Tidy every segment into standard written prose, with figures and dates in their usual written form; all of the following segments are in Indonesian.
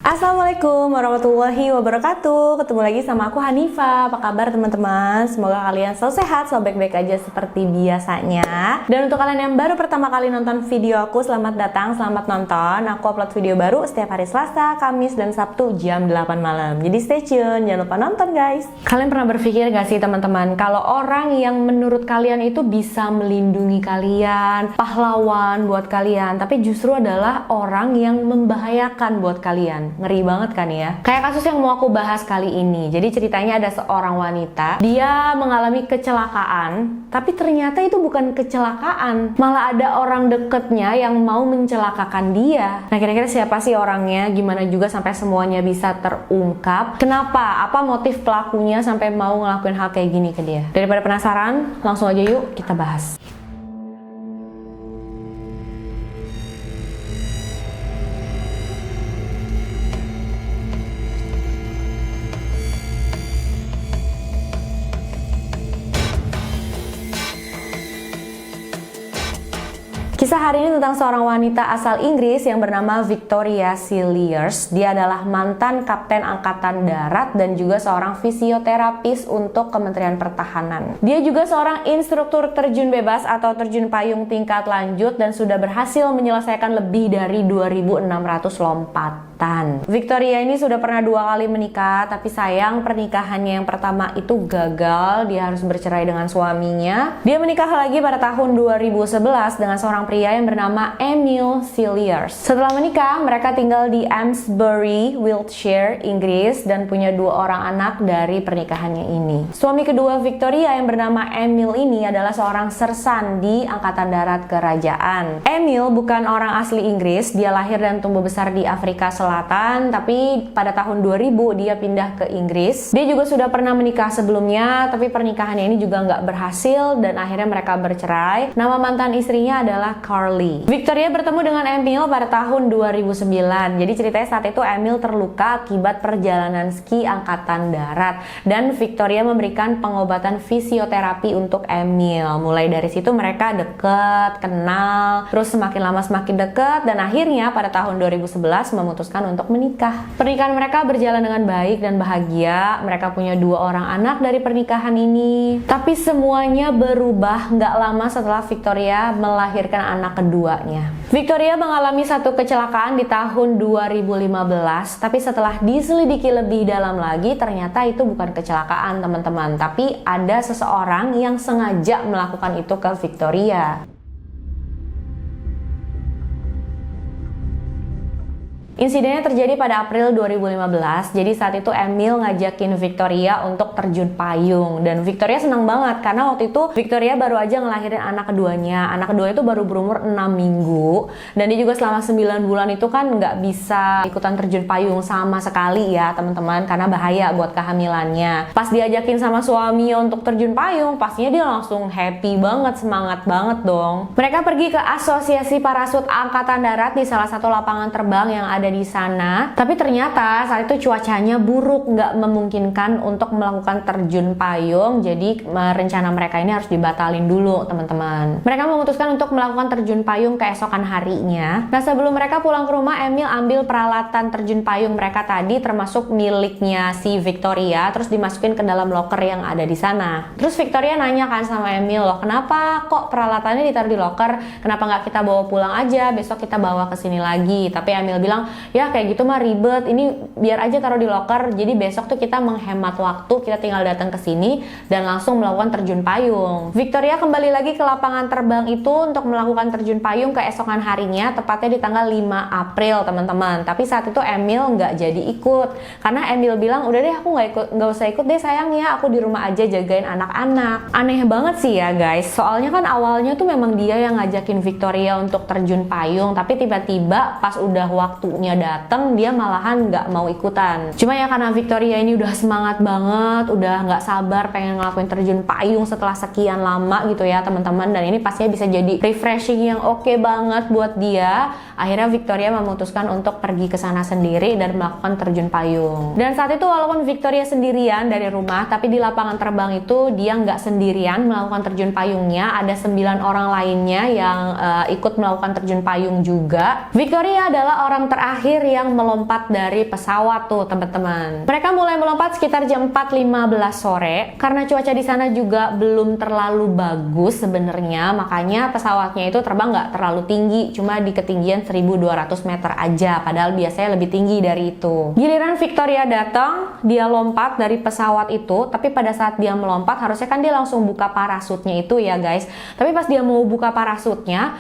Assalamualaikum warahmatullahi wabarakatuh. Ketemu lagi sama aku Hanifa. Apa kabar teman-teman? Semoga kalian selalu sehat, selalu baik-baik aja seperti biasanya. Dan untuk kalian yang baru pertama kali nonton video aku, selamat datang, selamat nonton. Aku upload video baru setiap hari Selasa, Kamis, dan Sabtu jam 8 malam. Jadi stay tune, jangan lupa nonton guys. Kalian pernah berpikir gak sih teman-teman, kalau orang yang menurut kalian itu bisa melindungi kalian, pahlawan buat kalian, tapi justru adalah orang yang membahayakan buat kalian? Ngeri banget kan ya? Kayak kasus yang mau aku bahas kali ini. Jadi ceritanya ada seorang wanita, dia mengalami kecelakaan, tapi ternyata itu bukan kecelakaan, malah ada orang deketnya yang mau mencelakakan dia. Nah, kira-kira siapa sih orangnya? Gimana juga sampai semuanya bisa terungkap? Kenapa? Apa motif pelakunya sampai mau ngelakuin hal kayak gini ke dia? Daripada penasaran, langsung aja yuk kita bahas. Kisah hari ini tentang seorang wanita asal Inggris yang bernama Victoria Cilliers. Dia adalah mantan Kapten Angkatan Darat dan juga seorang fisioterapis untuk Kementerian Pertahanan. Dia juga seorang instruktur terjun bebas atau terjun payung tingkat lanjut dan sudah berhasil menyelesaikan lebih dari 2.600 lompatan. Victoria ini sudah pernah 2 kali menikah, tapi sayang pernikahannya yang pertama itu gagal. Dia harus bercerai dengan suaminya. Dia menikah lagi pada tahun 2011 dengan seorang pria yang bernama Emil Cilliers. Setelah menikah, mereka tinggal di Amesbury, Wiltshire, Inggris dan punya 2 orang anak dari pernikahannya ini. Suami kedua Victoria yang bernama Emil ini adalah seorang sersan di Angkatan Darat Kerajaan. Emil bukan orang asli Inggris, dia lahir dan tumbuh besar di Afrika Selatan, tapi pada tahun 2000 dia pindah ke Inggris. Dia juga sudah pernah menikah sebelumnya, tapi pernikahannya ini juga nggak berhasil dan akhirnya mereka bercerai. Nama mantan istrinya adalah Carly. Victoria bertemu dengan Emil pada tahun 2009. Jadi ceritanya saat itu Emil terluka akibat perjalanan ski Angkatan Darat dan Victoria memberikan pengobatan fisioterapi untuk Emil. Mulai dari situ mereka deket, kenal, terus semakin lama semakin deket dan akhirnya pada tahun 2011 memutuskan untuk menikah. Pernikahan mereka berjalan dengan baik dan bahagia. Mereka punya 2 orang anak dari pernikahan ini. Tapi semuanya berubah nggak lama setelah Victoria melahirkan anak keduanya. Victoria mengalami satu kecelakaan di tahun 2015, tapi setelah diselidiki lebih dalam lagi ternyata itu bukan kecelakaan teman-teman, tapi ada seseorang yang sengaja melakukan itu ke Victoria. Insidennya terjadi pada April 2015. Jadi saat itu Emil ngajakin Victoria untuk terjun payung dan Victoria senang banget karena waktu itu Victoria baru aja ngelahirin anak keduanya. Anak kedua itu baru berumur 6 minggu dan dia juga selama 9 bulan itu kan nggak bisa ikutan terjun payung sama sekali ya teman-teman karena bahaya buat kehamilannya. Pas diajakin sama suaminya untuk terjun payung, pastinya dia langsung happy banget, semangat banget dong. Mereka pergi ke Asosiasi Parasut Angkatan Darat di salah satu lapangan terbang yang ada di sana, tapi ternyata saat itu cuacanya buruk, nggak memungkinkan untuk melakukan terjun payung, jadi rencana mereka ini harus dibatalin dulu teman-teman. Mereka memutuskan untuk melakukan terjun payung keesokan harinya. Nah, sebelum mereka pulang ke rumah, Emil ambil peralatan terjun payung mereka tadi, termasuk miliknya si Victoria, terus dimasukin ke dalam loker yang ada di sana. Terus Victoria nanya kan sama Emil, loh kenapa kok peralatannya ditaruh di loker, kenapa nggak kita bawa pulang aja, besok kita bawa ke sini lagi. Tapi Emil bilang, ya kayak gitu mah ribet, ini biar aja taruh di loker, jadi besok tuh kita menghemat waktu, kita tinggal datang ke sini dan langsung melakukan terjun payung. Victoria kembali lagi ke lapangan terbang itu untuk melakukan terjun payung keesokan harinya, tepatnya di tanggal 5 April teman-teman. Tapi saat itu Emil nggak jadi ikut karena Emil bilang, udah deh aku nggak usah ikut deh sayang ya, aku di rumah aja jagain anak-anak. Aneh banget sih ya guys, soalnya kan awalnya tuh memang dia yang ngajakin Victoria untuk terjun payung, tapi tiba-tiba pas udah waktunya datang dia malahan nggak mau ikutan. Cuma ya karena Victoria ini udah semangat banget, udah nggak sabar pengen ngelakuin terjun payung setelah sekian lama gitu ya teman-teman, dan ini pastinya bisa jadi refreshing yang oke banget buat dia. Akhirnya Victoria memutuskan untuk pergi ke sana sendiri dan melakukan terjun payung. Dan saat itu walaupun Victoria sendirian dari rumah, tapi di lapangan terbang itu dia nggak sendirian melakukan terjun payungnya. Ada 9 orang lainnya yang ikut melakukan terjun payung juga. Victoria adalah orang terakhir terakhir yang melompat dari pesawat tuh teman-teman. Mereka mulai melompat sekitar jam 4.15 sore karena cuaca di sana juga belum terlalu bagus sebenarnya, makanya pesawatnya itu terbang nggak terlalu tinggi, cuma di ketinggian 1.200 meter aja, padahal biasanya lebih tinggi dari itu. Giliran Victoria datang, dia lompat dari pesawat itu, tapi pada saat dia melompat harusnya kan dia langsung buka parasutnya itu ya guys. Tapi pas dia mau buka parasutnya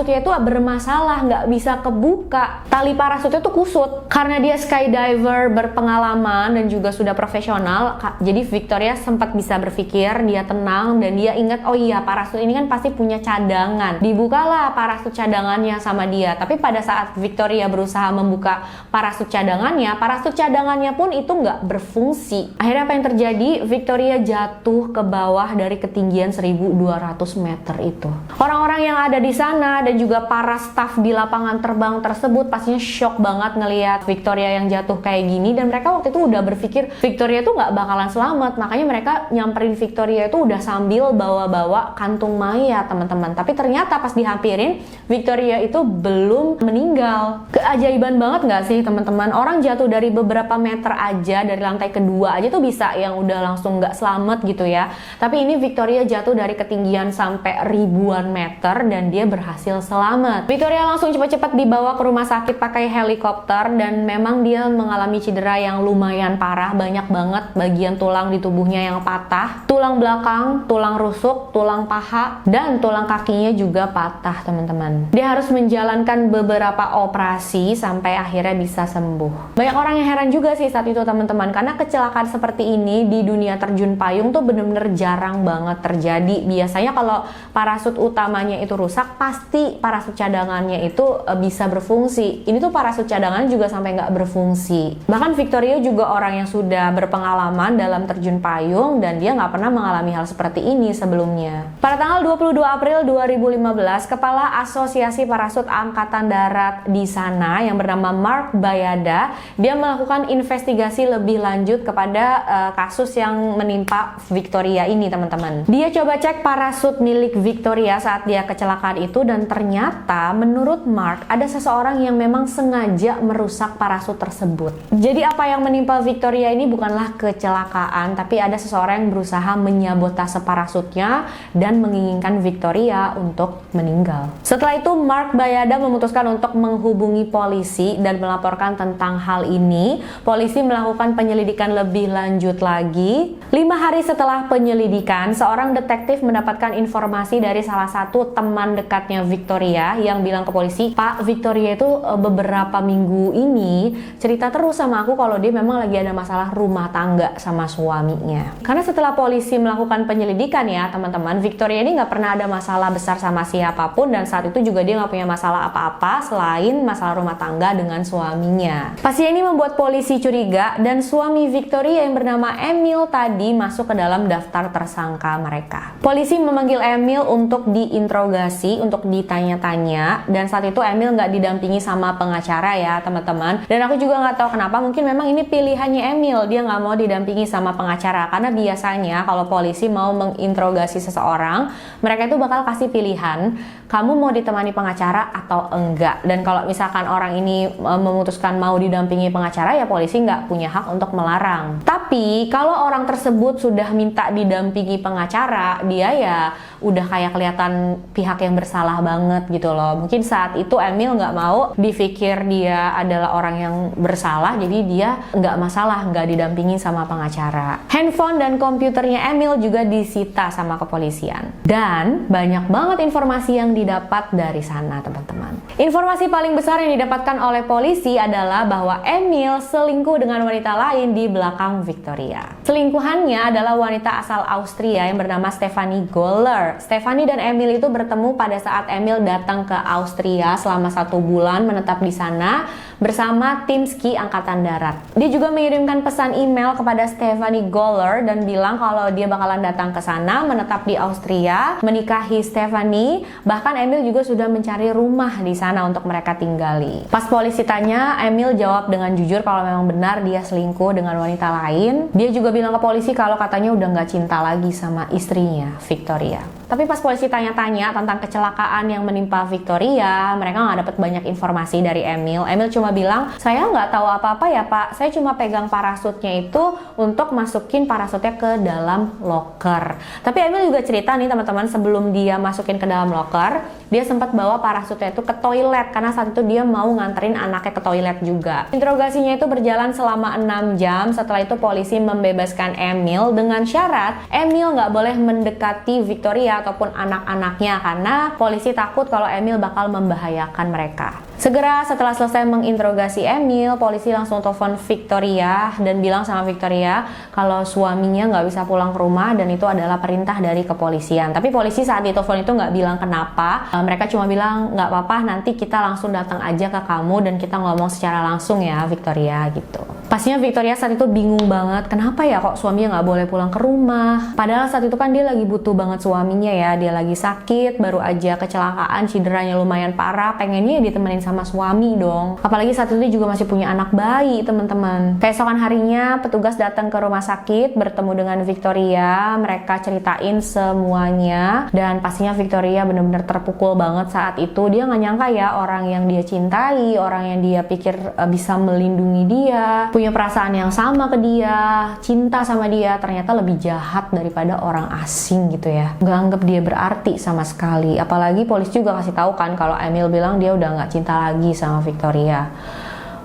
itu bermasalah, nggak bisa kebuka. Tali parasutnya tuh kusut. Karena dia skydiver berpengalaman dan juga sudah profesional, jadi Victoria sempat bisa berpikir, dia tenang dan dia ingat, oh iya parasut ini kan pasti punya cadangan. Dibukalah parasut cadangannya sama dia. Tapi pada saat Victoria berusaha membuka parasut cadangannya pun itu nggak berfungsi. Akhirnya apa yang terjadi? Victoria jatuh ke bawah dari ketinggian 1.200 meter itu. Orang-orang yang ada di sana dan juga para staf di lapangan terbang tersebut pastinya shock banget ngelihat Victoria yang jatuh kayak gini, dan mereka waktu itu udah berpikir Victoria tuh nggak bakalan selamat. Makanya mereka nyamperin Victoria itu udah sambil bawa-bawa kantung mayat teman-teman. Tapi ternyata pas dihampirin, Victoria itu belum meninggal. Keajaiban banget nggak sih teman-teman? Orang jatuh dari beberapa meter aja, dari lantai kedua aja tuh bisa yang udah langsung nggak selamat gitu ya. Tapi ini Victoria jatuh dari ketinggian sampai ribuan meter dan dia berhasil selamat. Victoria langsung cepat-cepat dibawa ke rumah sakit pakai helikopter, dan memang dia mengalami cedera yang lumayan parah, banyak banget bagian tulang di tubuhnya yang patah, tulang belakang, tulang rusuk, tulang paha, dan tulang kakinya juga patah teman-teman. Dia harus menjalankan beberapa operasi sampai akhirnya bisa sembuh. Banyak orang yang heran juga sih saat itu teman-teman, karena kecelakaan seperti ini di dunia terjun payung tuh bener-bener jarang banget terjadi. Biasanya kalau parasut utamanya itu rusak, pasti parasut cadangannya itu bisa berfungsi. Ini tuh parasut cadangan juga sampai nggak berfungsi. Bahkan Victoria juga orang yang sudah berpengalaman dalam terjun payung dan dia nggak pernah mengalami hal seperti ini sebelumnya. Pada tanggal 22 April 2015, Kepala Asosiasi Parasut Angkatan Darat di sana yang bernama Mark Bayada, dia melakukan investigasi lebih lanjut kepada kasus yang menimpa Victoria ini teman-teman. Dia coba cek parasut milik Victoria saat dia kecelakaan itu, dan ternyata menurut Mark ada seseorang yang memang sengaja merusak parasut tersebut. Jadi apa yang menimpa Victoria ini bukanlah kecelakaan, tapi ada seseorang yang berusaha menyabotase parasutnya dan menginginkan Victoria untuk meninggal. Setelah itu Mark Bayada memutuskan untuk menghubungi polisi dan melaporkan tentang hal ini. Polisi melakukan penyelidikan lebih lanjut lagi. 5 hari setelah penyelidikan, seorang detektif mendapatkan informasi dari salah satu teman dekatnya Victoria yang bilang ke polisi, "Pak, Victoria itu beberapa minggu ini cerita terus sama aku kalau dia memang lagi ada masalah rumah tangga sama suaminya." Karena setelah polisi melakukan penyelidikan ya teman-teman, Victoria ini nggak pernah ada masalah besar sama siapapun, dan saat itu juga dia nggak punya masalah apa-apa selain masalah rumah tangga dengan suaminya. Pasti ini membuat polisi curiga, dan suami Victoria yang bernama Emil tadi masuk ke dalam daftar tersangka mereka. Polisi memanggil Emil untuk diinterogasi, untuk ditanya-tanya, dan saat itu Emil nggak didampingi sama pengacara ya teman-teman. Dan aku juga nggak tahu kenapa, mungkin memang ini pilihannya Emil, dia nggak mau didampingi sama pengacara, karena biasanya kalau polisi mau menginterogasi seseorang, mereka itu bakal kasih pilihan, kamu mau ditemani pengacara atau enggak. Dan kalau misalkan orang ini memutuskan mau didampingi pengacara, ya polisi nggak punya hak untuk melarang. Tapi kalau orang tersebut sudah minta didampingi pengacara, dia ya udah kayak kelihatan pihak yang bersalah banget gitu loh. Mungkin saat itu Emil nggak mau dipikir dia adalah orang yang bersalah, jadi dia nggak masalah nggak didampingi sama pengacara. Handphone dan komputernya Emil juga disita sama kepolisian, dan banyak banget informasi yang didapat dari sana teman-teman. Informasi paling besar yang didapatkan oleh polisi adalah bahwa Emil selingkuh dengan wanita lain di belakang Victoria. Selingkuhannya adalah wanita asal Austria yang bernama Stephanie Goller. Stephanie dan Emil itu bertemu pada saat Emil datang ke Austria selama 1 bulan menetap di sana bersama tim ski angkatan darat. Dia juga mengirimkan pesan email kepada Stephanie Goller dan bilang kalau dia bakalan datang ke sana, menetap di Austria, menikahi Stephanie. Bahkan Emil juga sudah mencari rumah di sana untuk mereka tinggali. Pas polisi tanya, Emil jawab dengan jujur kalau memang benar dia selingkuh dengan wanita lain. Dia juga bilang ke polisi kalau katanya udah nggak cinta lagi sama istrinya, Victoria. Tapi pas polisi tanya-tanya tentang kecelakaan yang menimpa Victoria, mereka nggak dapat banyak informasi dari Emil. Emil cuma cuma bilang, saya nggak tahu apa-apa ya Pak, saya cuma pegang parasutnya itu untuk masukin parasutnya ke dalam loker. Tapi Emil juga cerita nih teman-teman, sebelum dia masukin ke dalam loker, dia sempat bawa parasutnya itu ke toilet karena saat itu dia mau nganterin anaknya ke toilet juga. Interogasinya itu berjalan selama 6 jam. Setelah itu polisi membebaskan Emil dengan syarat Emil nggak boleh mendekati Victoria ataupun anak-anaknya karena polisi takut kalau Emil bakal membahayakan mereka. Segera setelah selesai menginterogasi Emil, polisi langsung telepon Victoria dan bilang sama Victoria kalau suaminya nggak bisa pulang ke rumah dan itu adalah perintah dari kepolisian. Tapi polisi saat ditelepon itu nggak bilang kenapa, mereka cuma bilang nggak apa-apa, nanti kita langsung datang aja ke kamu dan kita ngomong secara langsung ya Victoria gitu. Pastinya Victoria saat itu bingung banget, kenapa ya kok suaminya nggak boleh pulang ke rumah? Padahal saat itu kan dia lagi butuh banget suaminya ya, dia lagi sakit, baru aja kecelakaan, cederanya lumayan parah, pengennya ditemenin sama suami dong. Apalagi saat itu juga masih punya anak bayi teman-teman. Keesokan harinya petugas datang ke rumah sakit bertemu dengan Victoria, mereka ceritain semuanya dan pastinya Victoria benar-benar terpukul banget saat itu. Dia nggak nyangka ya orang yang dia cintai, orang yang dia pikir bisa melindungi dia, punya perasaan yang sama ke dia, cinta sama dia, ternyata lebih jahat daripada orang asing gitu ya. Nggak anggap dia berarti sama sekali. Apalagi polisi juga kasih tahu kan kalau Emil bilang dia udah nggak cinta lagi sama Victoria.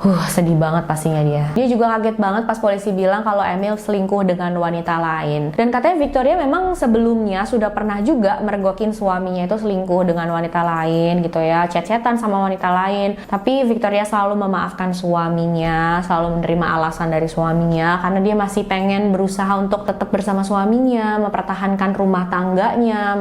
Sedih banget pastinya dia. Dia juga kaget banget pas polisi bilang kalau Emil selingkuh dengan wanita lain. Dan katanya Victoria memang sebelumnya sudah pernah juga mergokin suaminya itu selingkuh dengan wanita lain gitu ya, chat-chatan sama wanita lain. Tapi Victoria selalu memaafkan suaminya, selalu menerima alasan dari suaminya karena dia masih pengen berusaha untuk tetap bersama suaminya, mempertahankan rumah tangganya,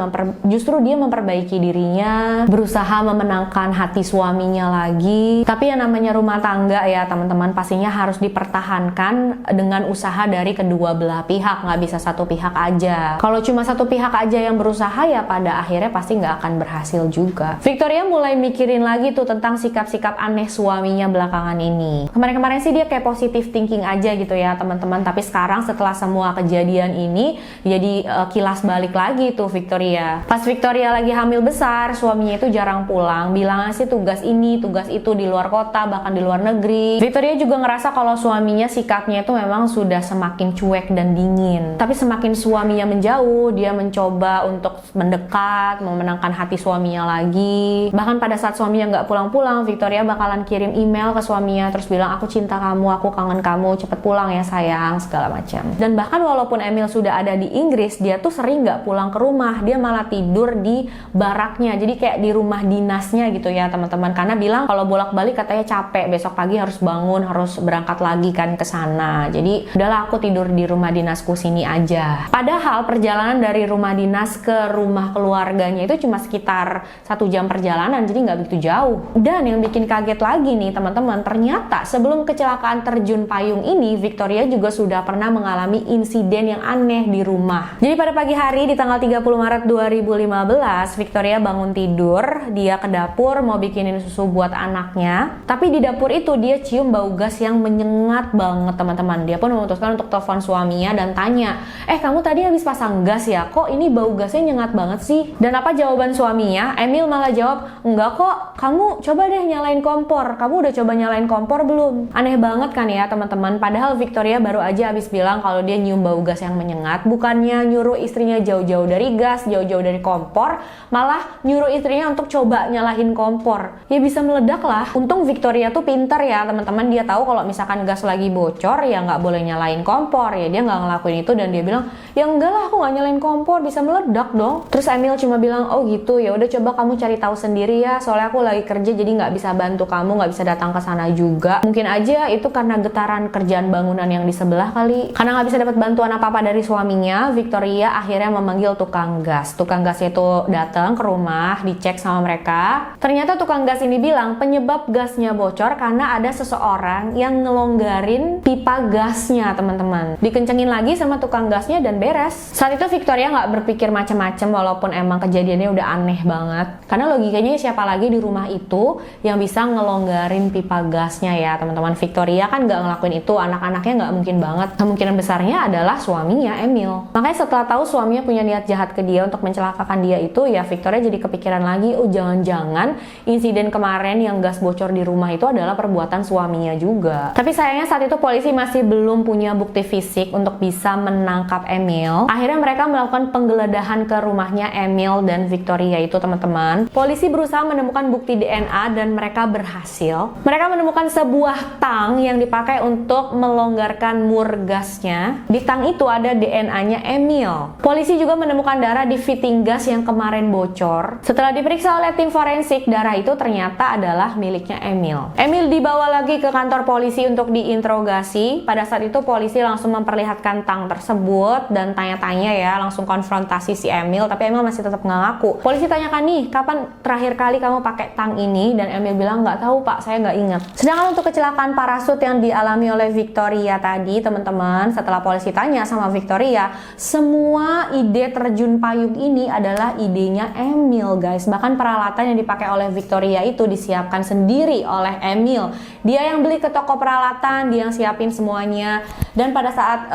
justru dia memperbaiki dirinya, berusaha memenangkan hati suaminya lagi. Tapi yang namanya rumah tangga ya teman-teman pastinya harus dipertahankan dengan usaha dari kedua belah pihak, nggak bisa satu pihak aja. Kalau cuma satu pihak aja yang berusaha ya pada akhirnya pasti nggak akan berhasil juga. Victoria mulai mikirin lagi tuh tentang sikap-sikap aneh suaminya belakangan ini. Kemarin-kemarin sih dia kayak positive thinking aja gitu ya teman-teman, tapi sekarang setelah semua kejadian ini jadi kilas balik lagi tuh Victoria. Pas Victoria lagi hamil besar, suaminya itu jarang pulang, bilangnya sih tugas ini, tugas itu di luar kota, bahkan di luar negeri. Victoria juga ngerasa kalau suaminya sikapnya itu memang sudah semakin cuek dan dingin. Tapi semakin suaminya menjauh, dia mencoba untuk mendekat, memenangkan hati suaminya lagi. Bahkan pada saat suaminya nggak pulang-pulang, Victoria bakalan kirim email ke suaminya terus bilang, aku cinta kamu, aku kangen kamu, cepet pulang ya sayang, segala macam. Dan bahkan walaupun Emil sudah ada di Inggris, dia tuh sering nggak pulang ke rumah, dia malah tidur di baraknya, jadi kayak di rumah dinasnya gitu ya teman-teman. Karena bilang kalau bolak-balik katanya capek, besok pagi harus bangun, harus berangkat lagi kan ke sana. Jadi udahlah aku tidur di rumah dinasku sini aja. Padahal perjalanan dari rumah dinas ke rumah keluarganya itu cuma sekitar 1 jam perjalanan, jadi nggak begitu jauh. Dan yang bikin kaget lagi nih teman-teman, ternyata sebelum kecelakaan terjun payung ini, Victoria juga sudah pernah mengalami insiden yang aneh di rumah. Jadi pada pagi hari di tanggal 30 Maret 2015, Victoria bangun tidur, dia ke dapur mau bikinin susu buat anaknya. Tapi di dapur itu dia cium bau gas yang menyengat banget teman-teman. Dia pun memutuskan untuk telepon suaminya dan tanya, kamu tadi habis pasang gas ya? Kok ini bau gasnya nyengat banget sih? Dan apa jawaban suaminya? Emil malah jawab, enggak kok, kamu coba deh nyalain kompor. Kamu udah coba nyalain kompor belum? Aneh banget kan ya teman-teman. Padahal Victoria baru aja habis bilang kalau dia nyium bau gas yang menyengat. Bukannya nyuruh istrinya jauh-jauh dari gas, jauh-jauh dari kompor, malah nyuruh istrinya untuk coba nyalahin kompor. Ya bisa meledak lah. Untung Victoria tuh pinter ya teman-teman, dia tahu kalau misalkan gas lagi bocor ya nggak boleh nyalain kompor, ya dia nggak ngelakuin itu dan dia bilang ya enggak lah aku nggak nyalain kompor, bisa meledak dong. Terus Emil cuma bilang oh gitu, ya udah coba kamu cari tahu sendiri ya, soalnya aku lagi kerja jadi nggak bisa bantu kamu, nggak bisa datang ke sana juga. Mungkin aja itu karena getaran kerjaan bangunan yang di sebelah kali. Karena nggak bisa dapat bantuan apa-apa dari suaminya, Victoria akhirnya memanggil tukang gas. Tukang gasnya itu datang ke rumah, dicek sama mereka. Ternyata tukang gas ini bilang penyebab gasnya bocor karena ada seseorang yang ngelonggarin pipa gasnya teman-teman. Dikencengin lagi sama tukang gasnya dan beres. Saat itu Victoria nggak berpikir macam-macam walaupun emang kejadiannya udah aneh banget. Karena logikanya siapa lagi di rumah itu yang bisa ngelonggarin pipa gasnya ya teman-teman. Victoria kan nggak ngelakuin itu, anak-anaknya nggak mungkin banget. Kemungkinan besarnya adalah suaminya Emil. Makanya setelah tahu suaminya punya niat jahat ke dia untuk mencelakakan dia itu, ya Victoria jadi kepikiran lagi, oh jangan-jangan insiden kemarin yang gas bocor di rumah itu adalah perbuatan perbuatan suaminya juga. Tapi sayangnya saat itu polisi masih belum punya bukti fisik untuk bisa menangkap Emil. Akhirnya mereka melakukan penggeledahan ke rumahnya Emil dan Victoria itu, teman-teman. Polisi berusaha menemukan bukti DNA dan mereka berhasil. Mereka menemukan sebuah tang yang dipakai untuk melonggarkan mur gasnya. Di tang itu ada DNA-nya Emil. Polisi juga menemukan darah di fitting gas yang kemarin bocor. Setelah diperiksa oleh tim forensik, darah itu ternyata adalah miliknya Emil. Emil dibawa lagi ke kantor polisi untuk diinterogasi. Pada saat itu polisi langsung memperlihatkan tang tersebut dan tanya-tanya ya, langsung konfrontasi si Emil, tapi Emil masih tetap nggak ngaku. Polisi tanyakan nih, kapan terakhir kali kamu pakai tang ini? Dan Emil bilang, nggak tahu pak, saya nggak ingat. Sedangkan untuk kecelakaan parasut yang dialami oleh Victoria tadi, teman-teman, setelah polisi tanya sama Victoria, semua ide terjun payung ini adalah idenya Emil, guys. Bahkan peralatan yang dipakai oleh Victoria itu disiapkan sendiri oleh Emil. Dia yang beli ke toko peralatan, dia yang siapin semuanya. Dan pada saat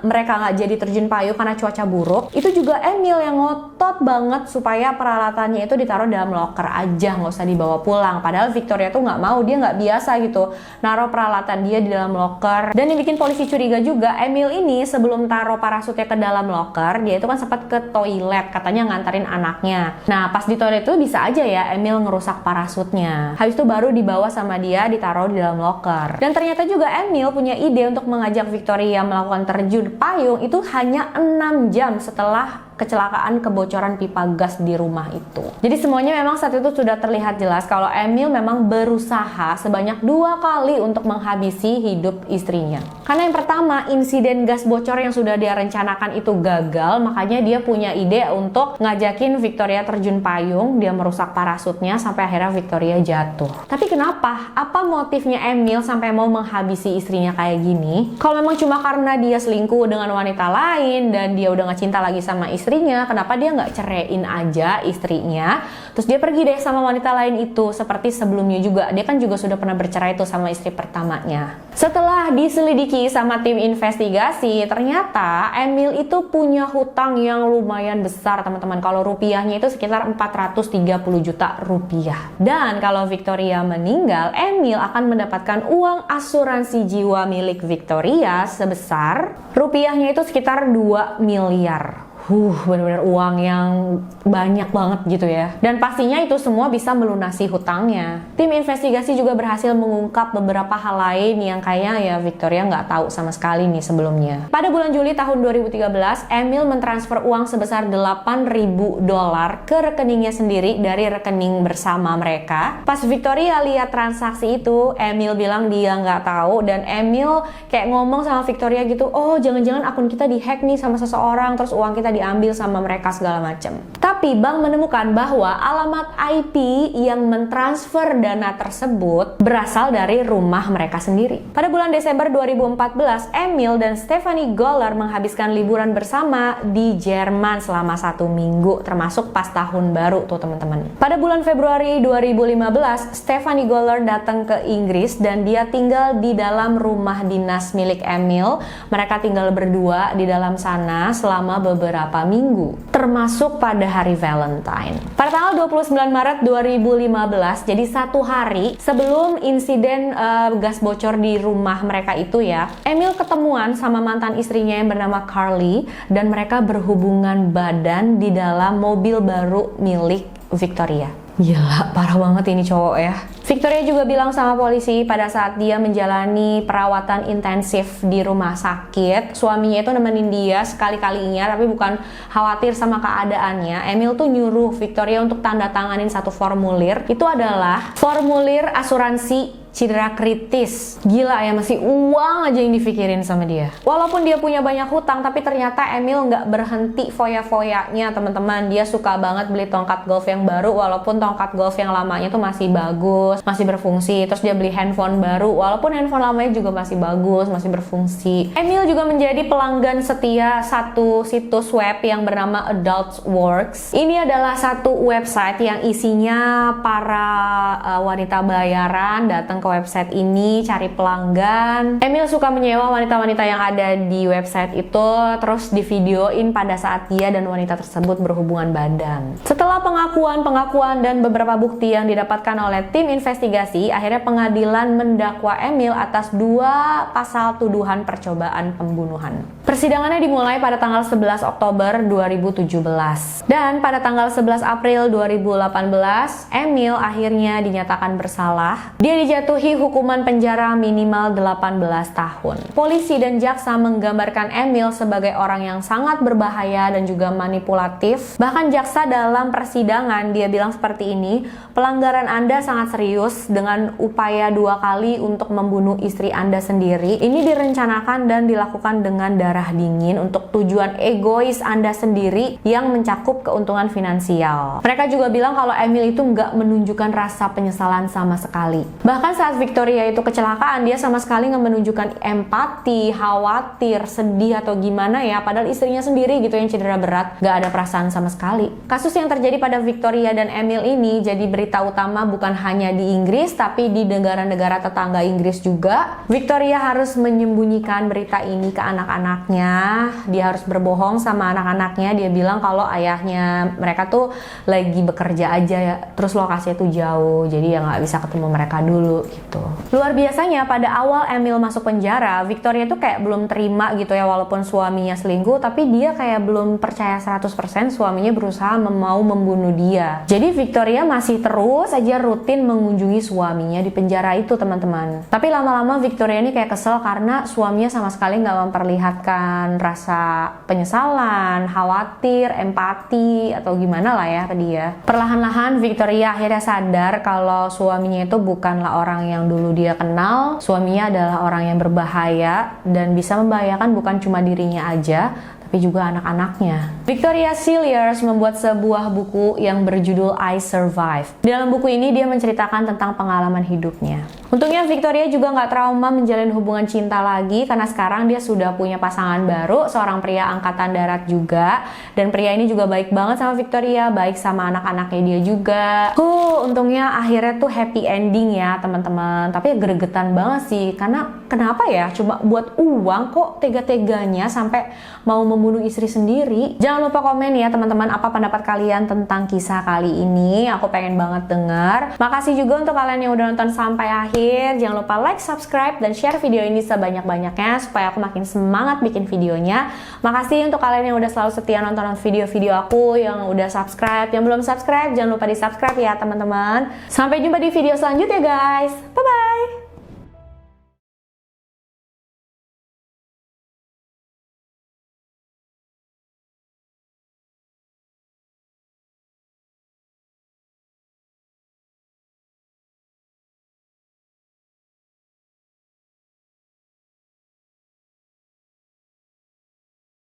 mereka nggak jadi terjun payung karena cuaca buruk, itu juga Emil yang ngotot banget supaya peralatannya itu ditaruh dalam loker aja, nggak usah dibawa pulang. Padahal Victoria tuh nggak mau, dia nggak biasa gitu naruh peralatan dia di dalam loker. Dan yang bikin polisi curiga juga, Emil ini sebelum taruh parasutnya ke dalam loker, dia itu kan sempat ke toilet, katanya nganterin anaknya. Nah pas di toilet itu bisa aja ya Emil ngerusak parasutnya. Habis itu baru dibawa sama dia, ditaruh di dalam loker. Dan ternyata juga Emil punya ide untuk mengajak Victoria melakukan terjun payung itu hanya 6 jam setelah kecelakaan kebocoran pipa gas di rumah itu. Jadi semuanya memang saat itu sudah terlihat jelas kalau Emil memang berusaha sebanyak 2 kali untuk menghabisi hidup istrinya. Karena yang pertama, insiden gas bocor yang sudah dia rencanakan itu gagal, makanya dia punya ide untuk ngajakin Victoria terjun payung, dia merusak parasutnya sampai akhirnya Victoria jatuh. Tapi kenapa? Apa motifnya Emil sampai mau menghabisi istrinya kayak gini? Kalau memang cuma karena dia selingkuh dengan wanita lain dan dia udah gak cinta lagi sama istrinya, kenapa dia nggak ceraiin aja istrinya, terus dia pergi deh sama wanita lain itu, seperti sebelumnya juga. Dia kan juga sudah pernah bercerai tuh sama istri pertamanya. Setelah diselidiki sama tim investigasi, ternyata Emil itu punya hutang yang lumayan besar, teman-teman. Kalau rupiahnya itu sekitar 430 juta rupiah. Dan kalau Victoria meninggal, Emil akan mendapatkan uang asuransi jiwa milik Victoria sebesar rupiahnya itu sekitar 2 miliar. Benar-benar uang yang banyak banget gitu ya. Dan pastinya itu semua bisa melunasi hutangnya. Tim investigasi juga berhasil mengungkap beberapa hal lain yang kayaknya ya Victoria nggak tahu sama sekali nih sebelumnya. Pada bulan Juli tahun 2013, Emil mentransfer uang sebesar $8.000 ke rekeningnya sendiri dari rekening bersama mereka. Pas Victoria lihat transaksi itu, Emil bilang dia nggak tahu, dan Emil kayak ngomong sama Victoria gitu, oh jangan-jangan akun kita dihack nih sama seseorang, terus uang kita diambil sama mereka segala macam. Tapi bank menemukan bahwa alamat IP yang mentransfer dana tersebut berasal dari rumah mereka sendiri. Pada bulan Desember 2014, Emil dan Stephanie Goller menghabiskan liburan bersama di Jerman selama 1 minggu, termasuk pas tahun baru tuh teman-teman. Pada bulan Februari 2015, Stephanie Goller datang ke Inggris dan dia tinggal di dalam rumah dinas milik Emil. Mereka tinggal berdua di dalam sana selama beberapa minggu, termasuk pada hari Valentine. Pada tanggal 29 Maret 2015, jadi 1 hari sebelum insiden gas bocor di rumah mereka itu ya, Emil ketemuan sama mantan istrinya yang bernama Carly dan mereka berhubungan badan di dalam mobil baru milik Victoria. Gila, parah banget ini cowok ya. Victoria juga bilang sama polisi pada saat dia menjalani perawatan intensif di rumah sakit, suaminya itu nemenin dia sekali-kalinya, tapi bukan khawatir sama keadaannya. Emil tuh nyuruh Victoria untuk tanda tanganin satu formulir. Itu adalah formulir asuransi cedera kritis. Gila ya, masih uang aja yang dipikirin sama dia. Walaupun dia punya banyak hutang, tapi ternyata Emil nggak berhenti foya-foyanya, teman-teman. Dia suka banget beli tongkat golf yang baru, walaupun tongkat golf yang lamanya tuh masih bagus, masih berfungsi. Terus dia beli handphone baru, walaupun handphone lamanya juga masih bagus, masih berfungsi. Emil juga menjadi pelanggan setia satu situs web yang bernama Adultsworks. Ini adalah satu website yang isinya para wanita bayaran datang datang ke website ini cari pelanggan. Emil suka menyewa wanita-wanita yang ada di website itu, terus divideoin pada saat dia dan wanita tersebut berhubungan badan. Setelah pengakuan dan beberapa bukti yang didapatkan oleh tim investigasi, akhirnya pengadilan mendakwa Emil atas 2 pasal tuduhan percobaan pembunuhan. Persidangannya dimulai pada tanggal 11 Oktober 2017. Dan pada tanggal 11 April 2018, Emil akhirnya dinyatakan bersalah. Dia dijatuhi hukuman penjara minimal 18 tahun. Polisi dan jaksa menggambarkan Emil sebagai orang yang sangat berbahaya dan juga manipulatif. Bahkan jaksa dalam persidangan dia bilang seperti ini, pelanggaran Anda sangat serius dengan upaya 2 kali untuk membunuh istri Anda sendiri. Ini direncanakan dan dilakukan dengan darah dingin untuk tujuan egois Anda sendiri yang mencakup keuntungan finansial. Mereka juga bilang kalau Emil itu nggak menunjukkan rasa penyesalan sama sekali. Bahkan saat Victoria itu kecelakaan, dia sama sekali nggak menunjukkan empati, khawatir, sedih atau gimana ya, padahal istrinya sendiri gitu yang cedera berat, nggak ada perasaan sama sekali. Kasus yang terjadi pada Victoria dan Emil ini jadi berita utama bukan hanya di Inggris, tapi di negara-negara tetangga Inggris juga. Victoria harus menyembunyikan berita ini ke anak-anaknya. Dia harus berbohong sama anak-anaknya. Dia bilang kalau ayahnya mereka tuh lagi bekerja aja ya, terus lokasinya tuh jauh, jadi ya nggak bisa ketemu mereka dulu gitu. Luar biasanya pada awal Emil masuk penjara, Victoria tuh kayak belum terima gitu ya, walaupun suaminya selingkuh, tapi dia kayak belum percaya 100% suaminya berusaha mau membunuh dia. Jadi Victoria masih terus aja rutin mengunjungi suaminya di penjara itu, teman-teman. Tapi lama-lama Victoria ini kayak kesel karena suaminya sama sekali nggak memperlihatkan rasa penyesalan, khawatir, empati, atau gimana lah ya ke dia. Perlahan-lahan Victoria akhirnya sadar kalau suaminya itu bukanlah orang yang dulu dia kenal. Suaminya adalah orang yang berbahaya dan bisa membahayakan bukan cuma dirinya aja, tapi juga anak-anaknya. Victoria Cilliers membuat sebuah buku yang berjudul I Survive. Di dalam buku ini dia menceritakan tentang pengalaman hidupnya. Untungnya Victoria juga nggak trauma menjalin hubungan cinta lagi karena sekarang dia sudah punya pasangan baru, seorang pria angkatan darat juga. Dan pria ini juga baik banget sama Victoria, baik sama anak-anaknya dia juga. Untungnya akhirnya tuh happy ending ya teman-teman. Tapi gregetan banget sih, karena kenapa ya cuma buat uang kok tega-teganya sampai mau membunuh istri sendiri. Jangan lupa komen ya teman-teman, apa pendapat kalian tentang kisah kali ini. Aku pengen banget dengar. Makasih juga untuk kalian yang udah nonton sampai akhir. Jangan lupa like, subscribe, dan share video ini sebanyak-banyaknya supaya aku makin semangat bikin videonya. Makasih untuk kalian yang udah selalu setia nonton video-video aku, yang udah subscribe. Yang belum subscribe, jangan lupa di subscribe ya teman-teman. Sampai jumpa di video selanjutnya guys. Bye-bye.